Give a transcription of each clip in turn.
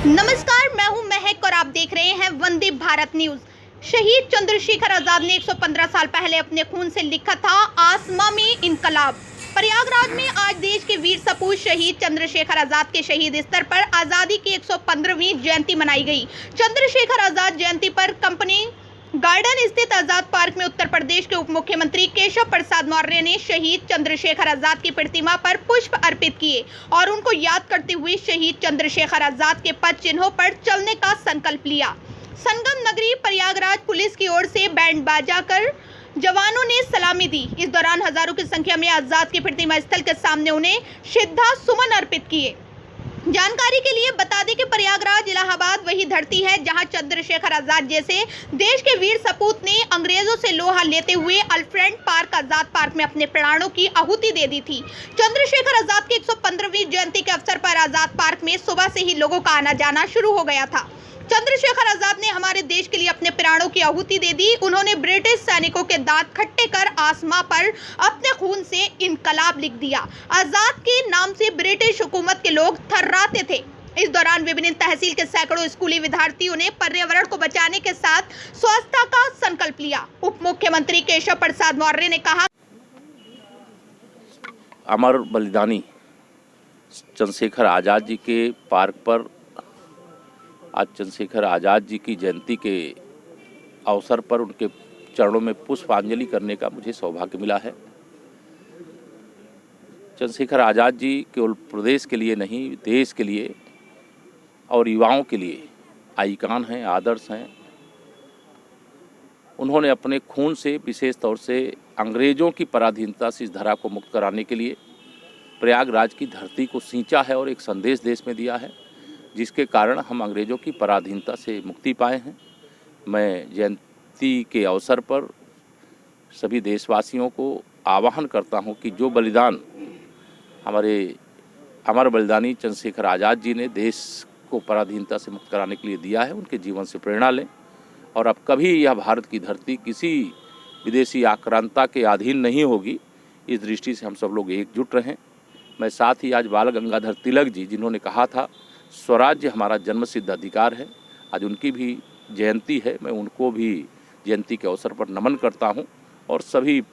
नमस्कार, मैं हूं महक और आप देख रहे हैं वंदे भारत न्यूज। शहीद चंद्रशेखर आजाद ने 115 साल पहले अपने खून से लिखा था आसमां में इनकलाब। प्रयागराज में आज देश के वीर सपूत शहीद चंद्रशेखर आजाद के शहीद स्तर पर आजादी की 115वीं जयंती मनाई गई। चंद्रशेखर आजाद जयंती पर कंपनी गार्डन स्थित आजाद पार्क में उत्तर प्रदेश के उप मुख्यमंत्री केशव प्रसाद मौर्य ने शहीद चंद्रशेखर आजाद की प्रतिमा पर पुष्प अर्पित किए और उनको याद करते हुए शहीद चंद्रशेखर आजाद के पद चिन्हों पर चलने का संकल्प लिया। संगम नगरी प्रयागराज पुलिस की ओर से बैंड बाजा कर जवानों ने सलामी दी। इस दौरान हजारों की संख्या में आजाद की प्रतिमा स्थल के सामने उन्हें श्रद्धा सुमन अर्पित किए। जानकारी के लिए बता दें कि प्रयागराज इलाहाबाद वही धरती है जहां चंद्रशेखर आजाद जैसे देश के वीर सपूत ने अंग्रेजों से लोहा लेते हुए अल्फ्रेड पार्क आजाद पार्क में अपने प्राणों की आहुति दे दी थी। चंद्रशेखर आजाद की 115वीं जयंती के अवसर पर आजाद पार्क में सुबह से ही लोगों का आना जाना शुरू हो गया था। चंद्रशेखर आजाद ने हमारे देश के लिए अपने प्राणों की आहुति दे दी। उन्होंने ब्रिटिश सैनिकों के दांत खट्टे कर आसमां पर अपने खून से इनकलाब लिख दिया। आजाद के नाम से ब्रिटिश हुकूमत के लोग थर्राते थे। इस दौरान विभिन्न तहसील के सैकड़ों स्कूली विद्यार्थियों ने पर्यावरण को बचाने के साथ स्वच्छता का संकल्प लिया। उप मुख्यमंत्री केशव प्रसाद मौर्य ने कहा, अमर बलिदानी चंद्रशेखर आजाद जी के पार्क पर आज चंद्रशेखर आज़ाद जी की जयंती के अवसर पर उनके चरणों में पुष्पांजलि करने का मुझे सौभाग्य मिला है। चंद्रशेखर आज़ाद जी केवल प्रदेश के लिए नहीं, देश के लिए और युवाओं के लिए आइकॉन हैं, आदर्श हैं। उन्होंने अपने खून से, विशेष तौर से अंग्रेज़ों की पराधीनता से इस धरा को मुक्त कराने के लिए प्रयागराज की धरती को सींचा है और एक संदेश देश में दिया है, जिसके कारण हम अंग्रेज़ों की पराधीनता से मुक्ति पाए हैं। मैं जयंती के अवसर पर सभी देशवासियों को आह्वान करता हूं कि जो बलिदान हमारे अमर बलिदानी चंद्रशेखर आज़ाद जी ने देश को पराधीनता से मुक्त कराने के लिए दिया है, उनके जीवन से प्रेरणा लें और अब कभी यह भारत की धरती किसी विदेशी आक्रांता के अधीन नहीं होगी। इस दृष्टि से हम सब लोग एकजुट रहें। मैं साथ ही आज बाल गंगाधर तिलक जी, जिन्होंने कहा था स्वराज्य हमारा जन्मसिद्ध अधिकार है, आज उनकी भी जयंती है। मैं उनको भी जयंती के अवसर पर नमन करता हूं और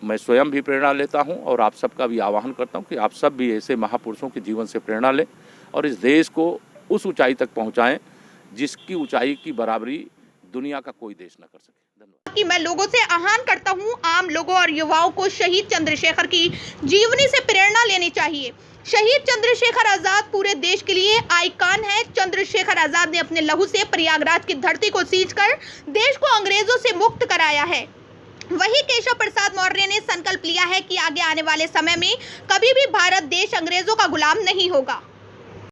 मैं स्वयं भी प्रेरणा लेता हूं और आप सबका भी आह्वान करता हूं कि आप सब भी ऐसे महापुरुषों के जीवन से प्रेरणा लें और इस देश को उस ऊंचाई तक पहुंचाएं जिसकी ऊंचाई की बराबरी दुनिया का कोई देश न कर सके। धन्यवाद। कि मैं लोगों से आह्वान करता हूं, आम लोगों और युवाओं को शहीद चंद्रशेखर की जीवनी से प्रेरणा लेनी चाहिए। शहीद चंद्रशेखर आजाद पूरे देश के लिए आइकॉन है। चंद्रशेखर आजाद ने अपने लहू से प्रयागराज की धरती को सींचकर देश को अंग्रेजों से मुक्त कराया है। वही केशव प्रसाद मौर्य ने संकल्प लिया है कि आगे आने वाले समय में कभी भी भारत देश अंग्रेजों का गुलाम नहीं होगा।